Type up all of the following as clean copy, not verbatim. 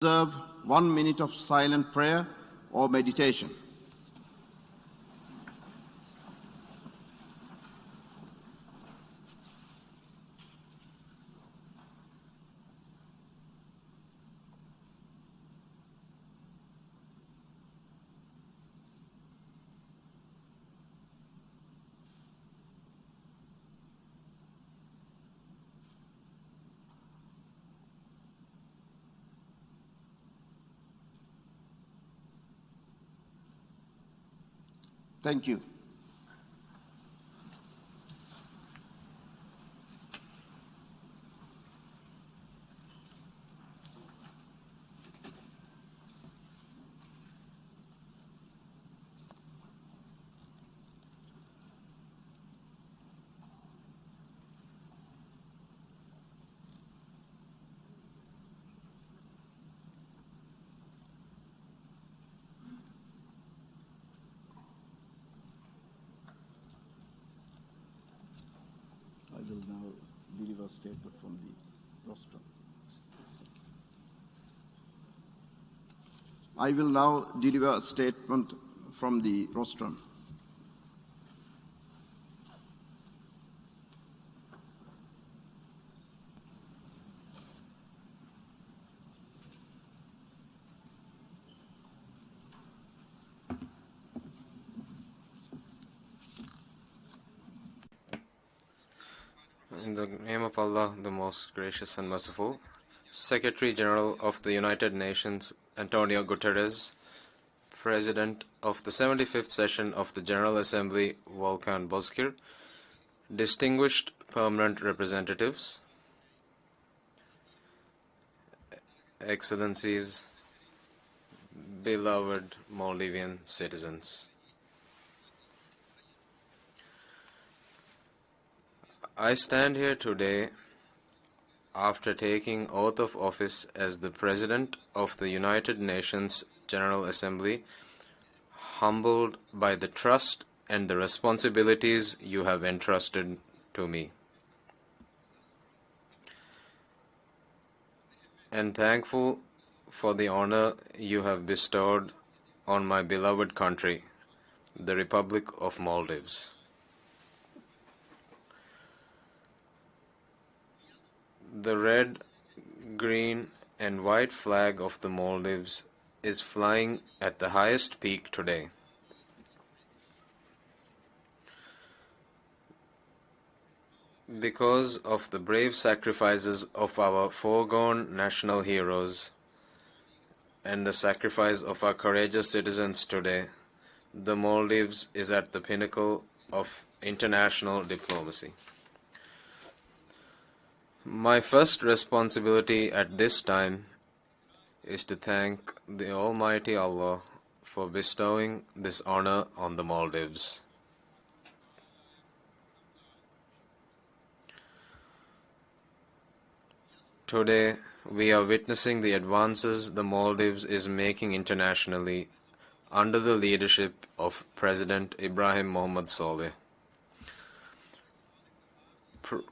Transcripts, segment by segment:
Observe 1 minute of silent prayer or meditation. Thank you. I will now deliver a statement from the rostrum. I will now deliver a statement from the rostrum. In the name of Allah, the most gracious and merciful, Secretary General of the United Nations, Antonio Guterres, President of the 75th session of the General Assembly, Volkan Bozkir, distinguished permanent representatives, Excellencies, beloved Maldivian citizens. I stand here today after taking oath of office as the President of the United Nations General Assembly, humbled by the trust and the responsibilities you have entrusted to me, and thankful for the honor you have bestowed on my beloved country, the Republic of Maldives. The red, green, and white flag of the Maldives is flying at the highest peak today. Because of the brave sacrifices of our foregone national heroes and the sacrifice of our courageous citizens today, the Maldives is at the pinnacle of international diplomacy. My first responsibility at this time is to thank the Almighty Allah for bestowing this honor on the Maldives. Today, we are witnessing the advances the Maldives is making internationally under the leadership of President Ibrahim Mohamed Saleh.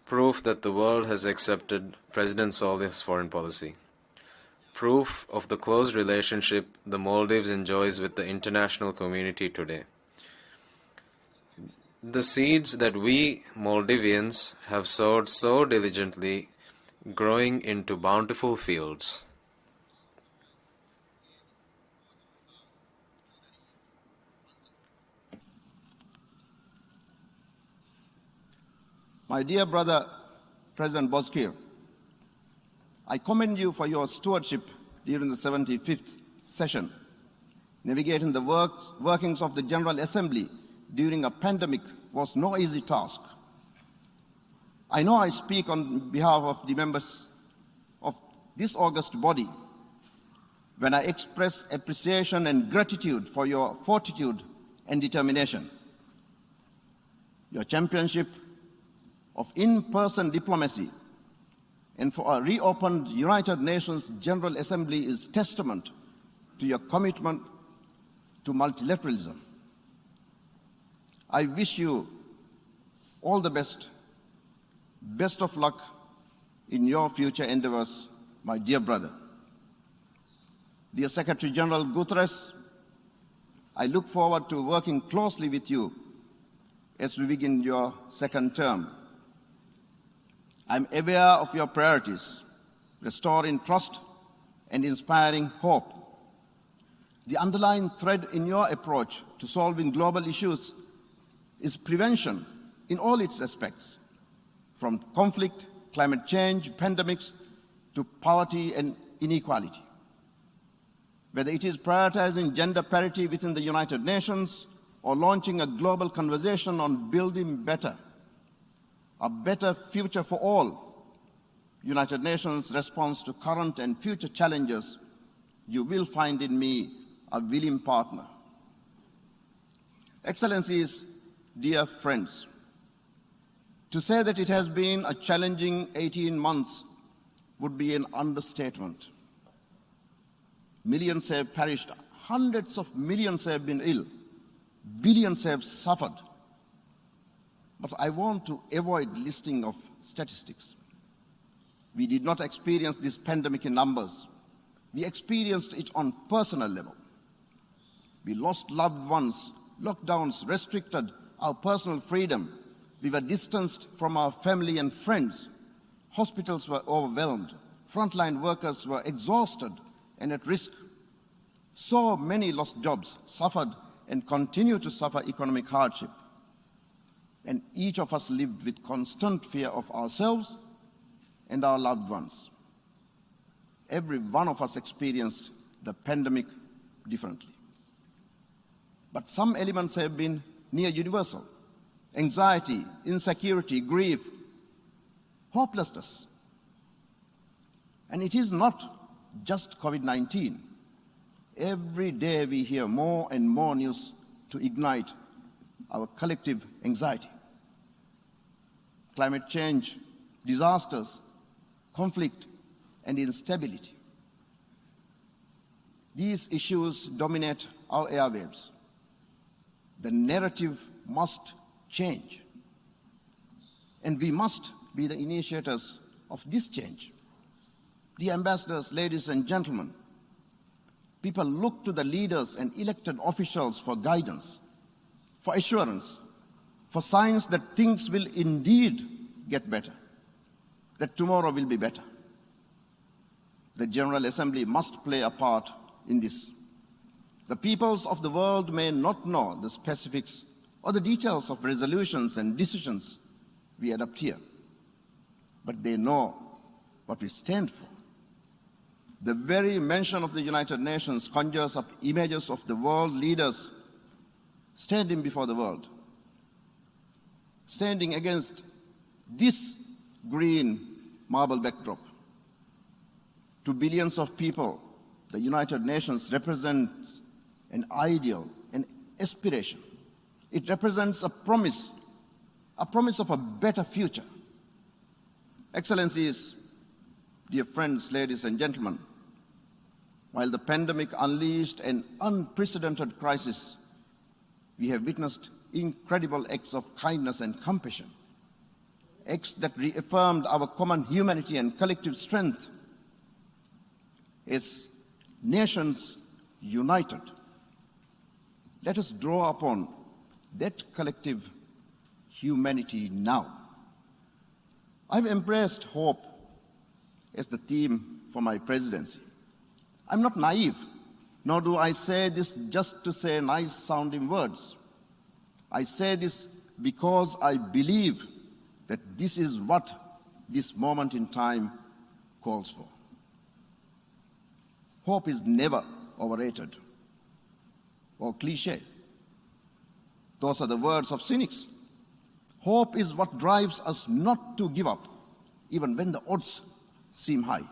Proof that the world has accepted President Saleh's foreign policy. Proof of the close relationship the Maldives enjoys with the international community today. The seeds that we Maldivians have sowed so diligently growing into bountiful fields. My dear brother, President Bozkir, I commend you for your stewardship during the 75th session. Navigating the workings of the General Assembly during a pandemic was no easy task. I know I speak on behalf of the members of this august body when I express appreciation and gratitude for your fortitude and determination. Your championship of in-person diplomacy and for a reopened United Nations General Assembly is testament to your commitment to multilateralism. I wish you all the best of luck in your future endeavors, my dear brother. Dear Secretary General Guterres, I look forward to working closely with you as we begin your second term. I'm aware of your priorities, restoring trust and inspiring hope. The underlying thread in your approach to solving global issues is prevention in all its aspects, from conflict, climate change, pandemics, to poverty and inequality. Whether it is prioritizing gender parity within the United Nations or launching a global conversation on building a better future for all, United Nations response to current and future challenges, you will find in me a willing partner. Excellencies, dear friends, to say that it has been a challenging 18 months would be an understatement. Millions have perished, hundreds of millions have been ill, billions have suffered. But I want to avoid listing of statistics. We did not experience this pandemic in numbers. We experienced it on personal level. We lost loved ones, lockdowns restricted our personal freedom. We were distanced from our family and friends. Hospitals were overwhelmed. Frontline workers were exhausted and at risk. So many lost jobs, suffered and continue to suffer economic hardship. And each of us lived with constant fear of ourselves and our loved ones. Every one of us experienced the pandemic differently. But some elements have been near universal. Anxiety, insecurity, grief, hopelessness. And it is not just COVID-19. Every day we hear more and more news to ignite our collective anxiety. Climate change, disasters, conflict, and instability. These issues dominate our airwaves. The narrative must change. And we must be the initiators of this change. Dear ambassadors, ladies and gentlemen, people look to the leaders and elected officials for guidance, for assurance, for signs that things will indeed get better, that tomorrow will be better. The General Assembly must play a part in this. The peoples of the world may not know the specifics or the details of resolutions and decisions we adopt here, but they know what we stand for. The very mention of the United Nations conjures up images of the world leaders standing before the world, standing against this green marble backdrop. To billions of people, the United Nations represents an ideal, an aspiration. It represents a promise of a better future. Excellencies, dear friends, ladies and gentlemen, while the pandemic unleashed an unprecedented crisis, we have witnessed incredible acts of kindness and compassion, acts that reaffirmed our common humanity and collective strength. As nations united, let us draw upon that collective humanity now. I've embraced hope as the theme for my presidency. I'm not naive, nor do I say this just to say nice sounding words. I say this because I believe that this is what this moment in time calls for. Hope is never overrated or cliche. Those are the words of cynics. Hope is what drives us not to give up, even when the odds seem high.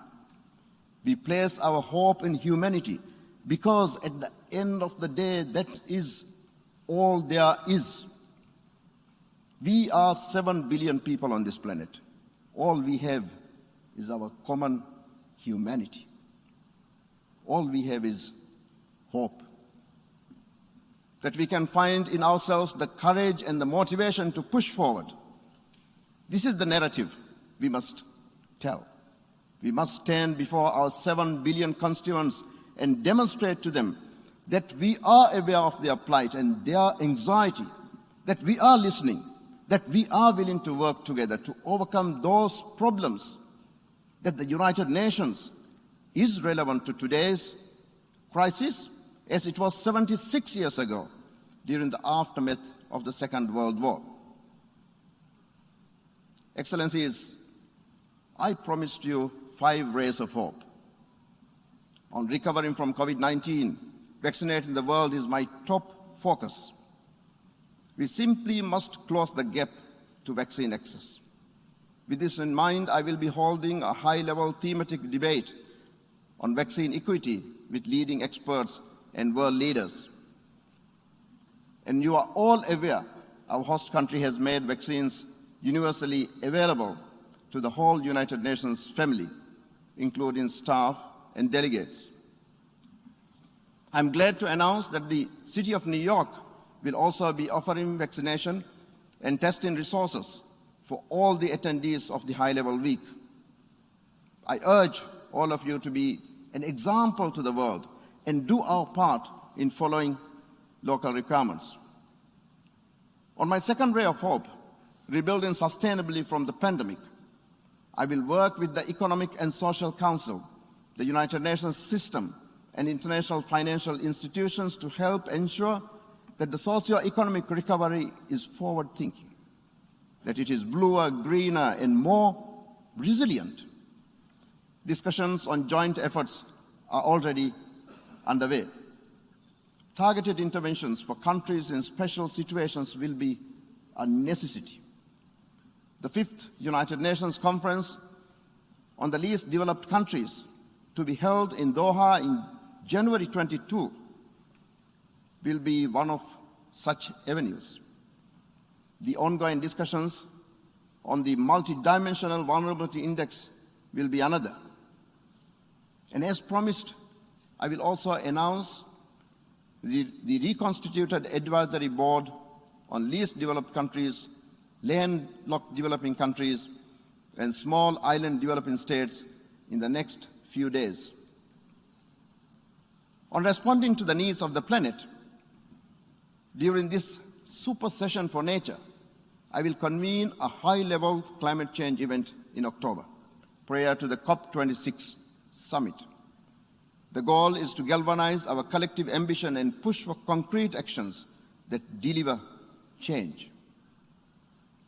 We place our hope in humanity because at the end of the day, that is all there is. We are 7 billion people on this planet. All we have is our common humanity. All we have is hope. That we can find in ourselves the courage and the motivation to push forward. This is the narrative we must tell. We must stand before our 7 billion constituents and demonstrate to them that we are aware of their plight and their anxiety, that we are listening, that we are willing to work together to overcome those problems, that the United Nations is relevant to today's crisis as it was 76 years ago during the aftermath of the Second World War. Excellencies, I promised you 5 rays of hope. On recovering from COVID-19, vaccinating the world is my top focus. We simply must close the gap to vaccine access. With this in mind, I will be holding a high-level thematic debate on vaccine equity with leading experts and world leaders. And you are all aware our host country has made vaccines universally available to the whole United Nations family, including staff and delegates. I'm glad to announce that the City of New York will also be offering vaccination and testing resources for all the attendees of the high-level week. I urge all of you to be an example to the world and do our part in following local requirements. On my second ray of hope, rebuilding sustainably from the pandemic, I will work with the Economic and Social Council, the United Nations system, and international financial institutions to help ensure that the socio-economic recovery is forward-thinking, that it is bluer, greener, and more resilient. Discussions on joint efforts are already underway. Targeted interventions for countries in special situations will be a necessity. The 5th United Nations Conference on the Least Developed Countries, to be held in Doha in January 22, will be one of such avenues. The ongoing discussions on the Multidimensional Vulnerability Index will be another. And as promised, I will also announce the reconstituted Advisory Board on Least Developed Countries, Landlocked Developing Countries, and Small Island Developing States in the next few days. On responding to the needs of the planet, during this super session for nature, I will convene a high-level climate change event in October, prior to the COP26 summit. The goal is to galvanize our collective ambition and push for concrete actions that deliver change.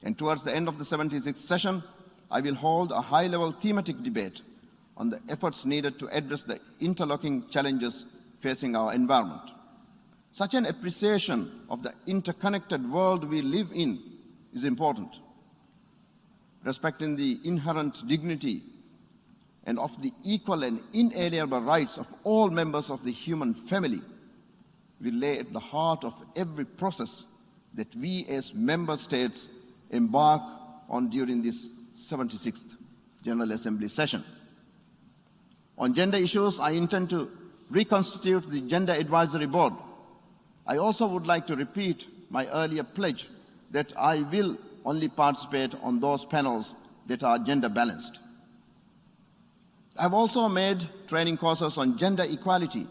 And towards the end of the 76th session, I will hold a high-level thematic debate on the efforts needed to address the interlocking challenges facing our environment. Such an appreciation of the interconnected world we live in is important. Respecting the inherent dignity and of the equal and inalienable rights of all members of the human family will lay at the heart of every process that we as member states embark on during this 76th General Assembly session. On gender issues, I intend to reconstitute the Gender Advisory Board. I also would like to repeat my earlier pledge that I will only participate on those panels that are gender balanced. I've also made training courses on gender equality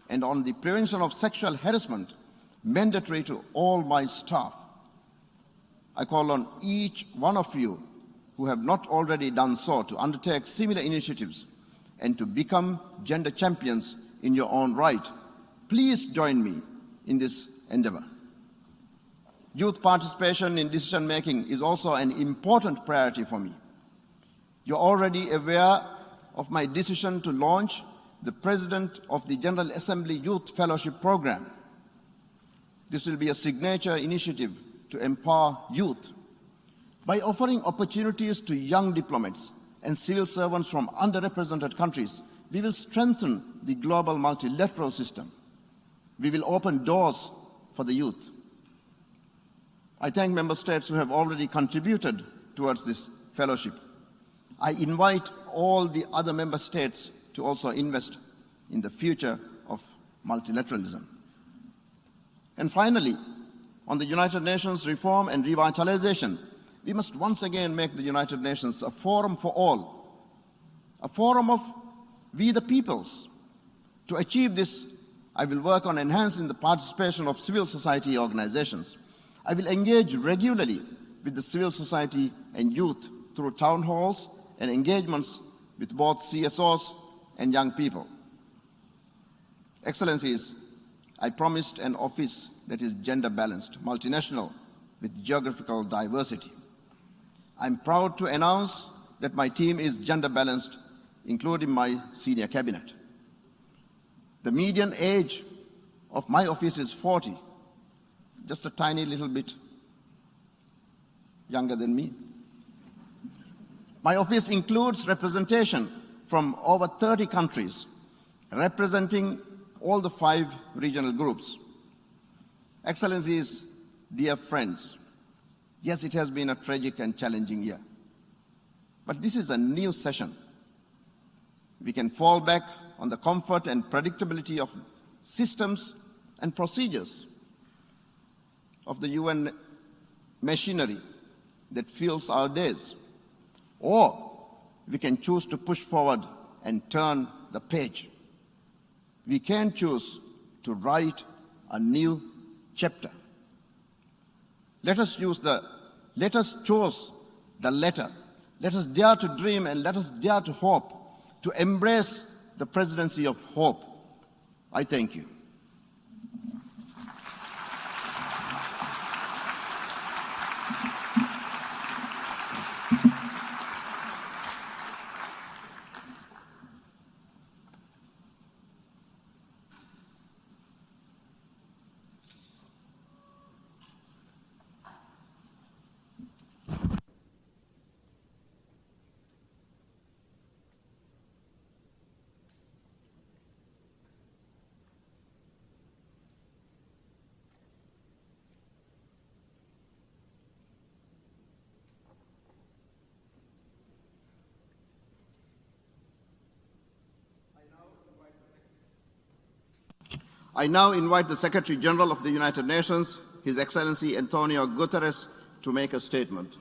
and on the prevention of sexual harassment mandatory to all my staff. I call on each one of you who have not already done so to undertake similar initiatives and to become gender champions in your own right. Please join me in this endeavor. Youth participation in decision-making is also an important priority for me. You're already aware of my decision to launch the President of the General Assembly Youth Fellowship Program. This will be a signature initiative to empower youth. By offering opportunities to young diplomats and civil servants from underrepresented countries, we will strengthen the global multilateral system. We will open doors for the youth. I thank member states who have already contributed towards this fellowship. I invite all the other member states to also invest in the future of multilateralism. And finally, on the United Nations reform and revitalization, we must once again make the United Nations a forum for all, a forum of we the peoples, To achieve this, I will work on enhancing the participation of civil society organizations. I will engage regularly with the civil society and youth through town halls and engagements with both CSOs and young people. Excellencies, I promised an office that is gender-balanced, multinational, with geographical diversity. I'm proud to announce that my team is gender-balanced, including my senior cabinet. The median age of my office is 40, just a tiny little bit younger than me. My office includes representation from over 30 countries, representing all the 5 regional groups. Excellencies, dear friends, yes, it has been a tragic and challenging year. But this is a new session. We can fall back on the comfort and predictability of systems and procedures of the UN machinery that fills our days. Or we can choose to push forward and turn the page. We can choose to write a new chapter. Let us choose the letter. Let us dare to dream and let us dare to hope, to embrace the presidency of hope. I thank you. I now invite the Secretary General of the United Nations, His Excellency Antonio Guterres, to make a statement.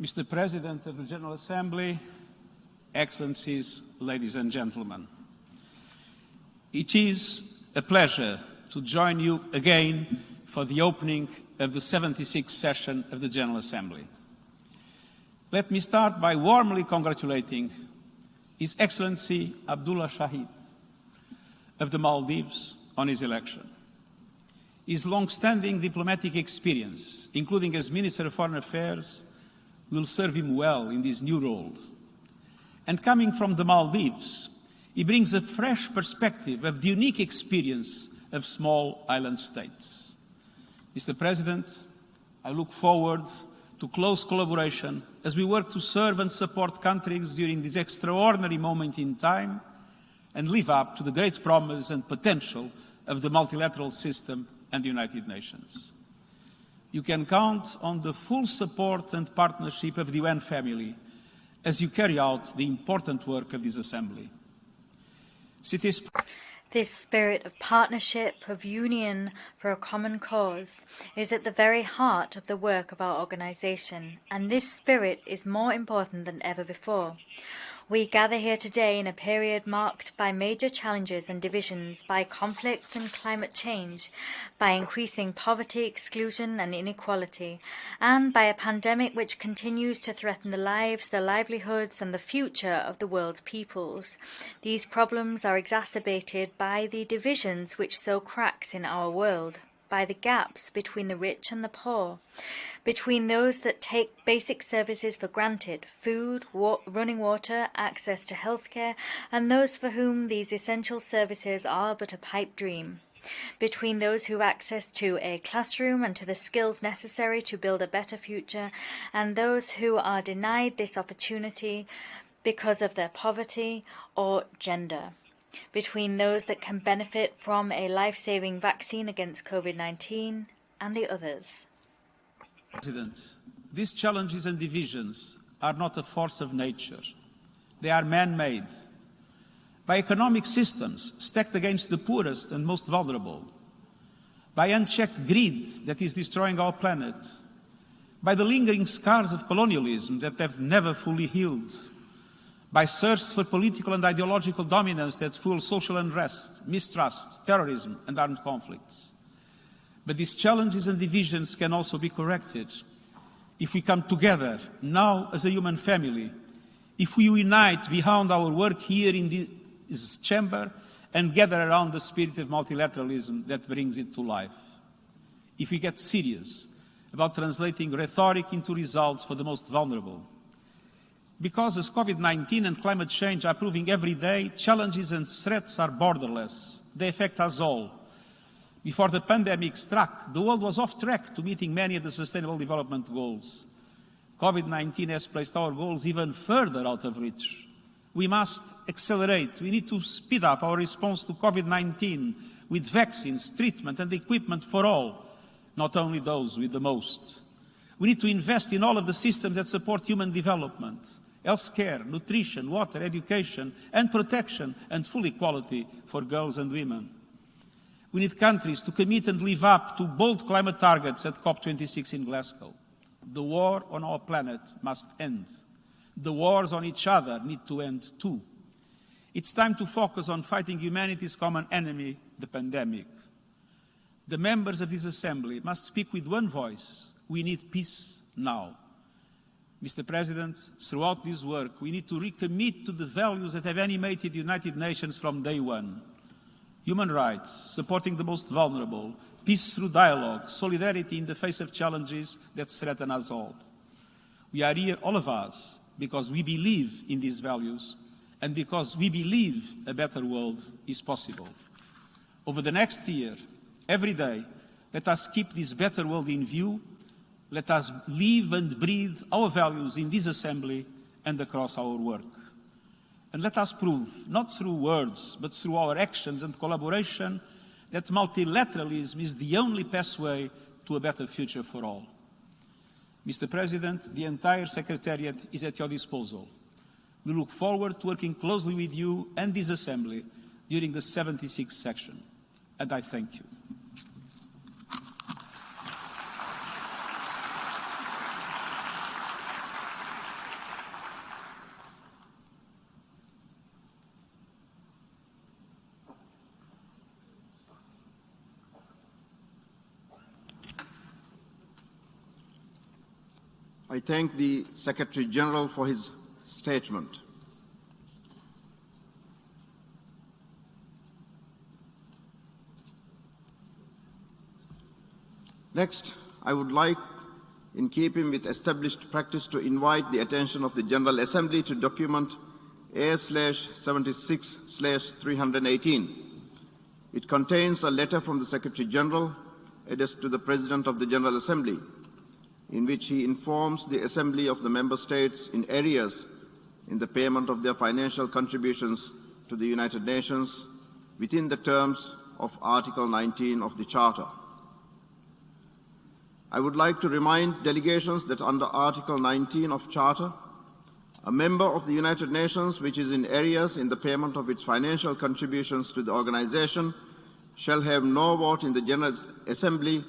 Mr. President of the General Assembly, Excellencies, ladies and gentlemen, it is a pleasure to join you again for the opening of the 76th session of the General Assembly. Let me start by warmly congratulating His Excellency Abdullah Shahid of the Maldives on his election. His long-standing diplomatic experience, including as Minister of Foreign Affairs, will serve him well in this new role. And coming from the Maldives, he brings a fresh perspective of the unique experience of small island states. Mr. President, I look forward to close collaboration as we work to serve and support countries during this extraordinary moment in time and live up to the great promise and potential of the multilateral system and the United Nations. You can count on the full support and partnership of the UN family as you carry out the important work of this Assembly. This spirit of partnership, of union for a common cause, is at the very heart of the work of our organisation, and this spirit is more important than ever before. We gather here today in a period marked by major challenges and divisions, by conflict and climate change, by increasing poverty, exclusion and inequality, and by a pandemic which continues to threaten the lives, the livelihoods and the future of the world's peoples. These problems are exacerbated by the divisions which sow cracks in our world, by the gaps between the rich and the poor, between those that take basic services for granted, food, running water, access to healthcare, and those for whom these essential services are but a pipe dream, between those who have access to a classroom and to the skills necessary to build a better future, and those who are denied this opportunity because of their poverty or gender, between those that can benefit from a life-saving vaccine against COVID-19 and the others. President, these challenges and divisions are not a force of nature. They are man-made. By economic systems stacked against the poorest and most vulnerable. By unchecked greed that is destroying our planet. By the lingering scars of colonialism that have never fully healed. By thirst for political and ideological dominance that fuel social unrest, mistrust, terrorism, and armed conflicts. But these challenges and divisions can also be corrected if we come together now as a human family, if we unite behind our work here in this chamber and gather around the spirit of multilateralism that brings it to life. If we get serious about translating rhetoric into results for the most vulnerable. Because as COVID-19 and climate change are proving every day, challenges and threats are borderless. They affect us all. Before the pandemic struck, the world was off track to meeting many of the Sustainable Development Goals. COVID-19 has placed our goals even further out of reach. We must accelerate. We need to speed up our response to COVID-19 with vaccines, treatment and equipment for all, not only those with the most. We need to invest in all of the systems that support human development, healthcare, nutrition, water, education and protection and full equality for girls and women. We need countries to commit and live up to bold climate targets at COP26 in Glasgow. The war on our planet must end. The wars on each other need to end too. It's time to focus on fighting humanity's common enemy, the pandemic. The members of this Assembly must speak with one voice. We need peace now. Mr. President, throughout this work, we need to recommit to the values that have animated the United Nations from day one. Human rights, supporting the most vulnerable, peace through dialogue, solidarity in the face of challenges that threaten us all. We are here, all of us, because we believe in these values and because we believe a better world is possible. Over the next year, every day, let us keep this better world in view. Let us live and breathe our values in this Assembly and across our work. And let us prove, not through words, but through our actions and collaboration, that multilateralism is the only pathway to a better future for all. Mr. President, the entire Secretariat is at your disposal. We look forward to working closely with you and this Assembly during the 76th session. And I thank you. I thank the Secretary General for his statement. Next, I would like, in keeping with established practice, to invite the attention of the General Assembly to document A/76/318. It contains a letter from the Secretary General addressed to the President of the General Assembly, in which he informs the Assembly of the Member States in areas in the payment of their financial contributions to the United Nations within the terms of Article 19 of the Charter. I would like to remind delegations that under Article 19 of Charter, a member of the United Nations which is in areas in the payment of its financial contributions to the organization shall have no vote in the General Assembly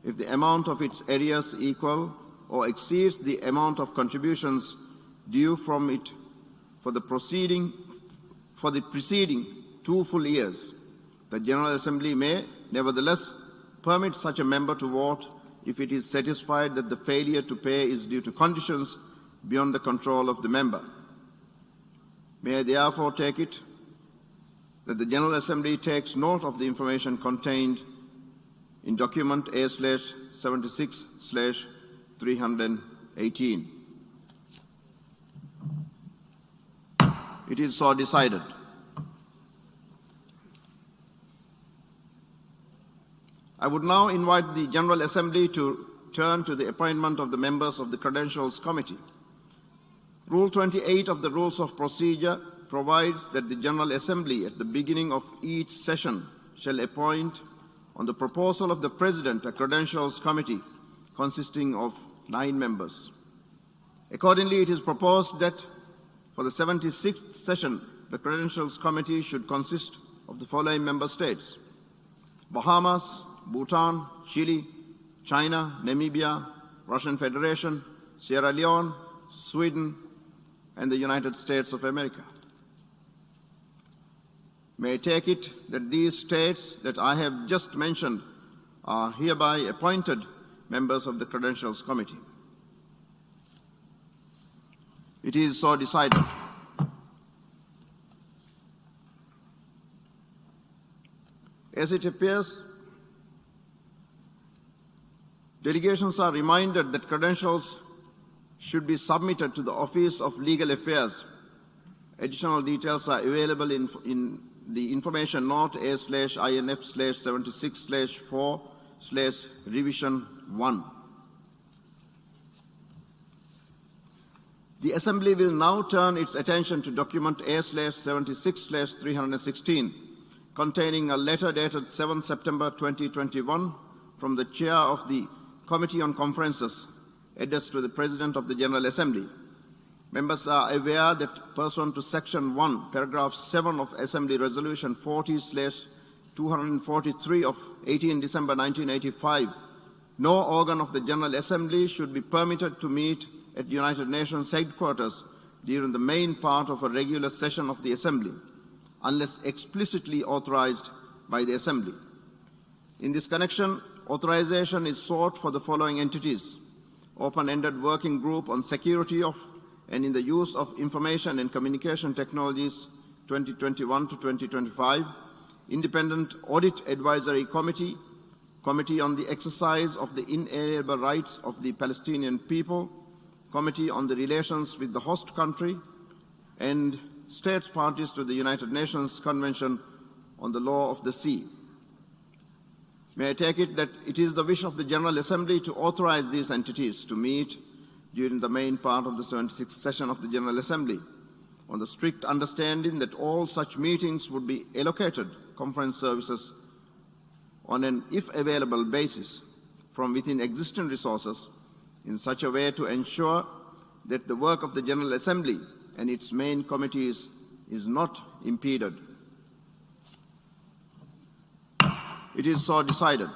if the amount of its arrears equal or exceeds the amount of contributions due from it for the preceding 2 full years. The General Assembly may, nevertheless, permit such a member to vote if it is satisfied that the failure to pay is due to conditions beyond the control of the member. May I therefore take it that the General Assembly takes note of the information contained in document A/76/318. It is so decided. I would now invite the General Assembly to turn to the appointment of the members of the Credentials Committee. Rule 28 of the Rules of Procedure provides that the General Assembly at the beginning of each session shall appoint, on the proposal of the President, a Credentials Committee consisting of 9 members. Accordingly, it is proposed that for the 76th session, the Credentials Committee should consist of the following member states: Bahamas, Bhutan, Chile, China, Namibia, Russian Federation, Sierra Leone, Sweden, and the United States of America. May I take it that these states that I have just mentioned are hereby appointed members of the Credentials Committee. It is so decided. As it appears, delegations are reminded that credentials should be submitted to the Office of Legal Affairs. Additional details are available in the information note A/INF/76/4/revision 1. The Assembly will now turn its attention to document A/76/316, containing a letter dated 7 September 2021 from the Chair of the Committee on Conferences, addressed to the President of the General Assembly. Members are aware that pursuant to Section 1, Paragraph 7 of Assembly Resolution 40/243 of 18 December 1985, no organ of the General Assembly should be permitted to meet at United Nations headquarters during the main part of a regular session of the Assembly, unless explicitly authorized by the Assembly. In this connection, authorization is sought for the following entities: Open-Ended Working Group on Security of and in the Use of Information and Communication Technologies 2021 to 2025, Independent Audit Advisory Committee, Committee on the Exercise of the Inalienable Rights of the Palestinian People, Committee on the Relations with the Host Country, and states parties to the United Nations Convention on the Law of the Sea. May I take it that it is the wish of the General Assembly to authorize these entities to meet during the main part of the 76th session of the General Assembly, on the strict understanding that all such meetings would be allocated conference services on an if available basis from within existing resources, in such a way to ensure that the work of the General Assembly and its main committees is not impeded. It is so decided.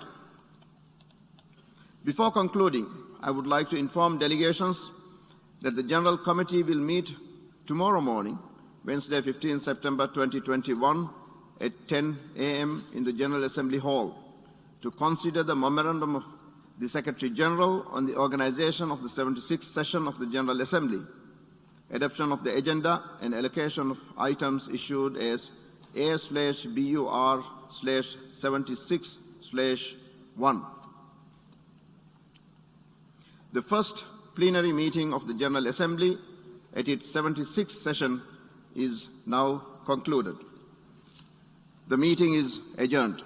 Before concluding, I would like to inform delegations that the General Committee will meet tomorrow morning, Wednesday, 15 September 2021, at 10 a.m. in the General Assembly Hall to consider the memorandum of the Secretary General on the organization of the 76th session of the General Assembly, adoption of the agenda and allocation of items issued as A/BUR/76/1. The first plenary meeting of the General Assembly at its 76th session is now concluded. The meeting is adjourned.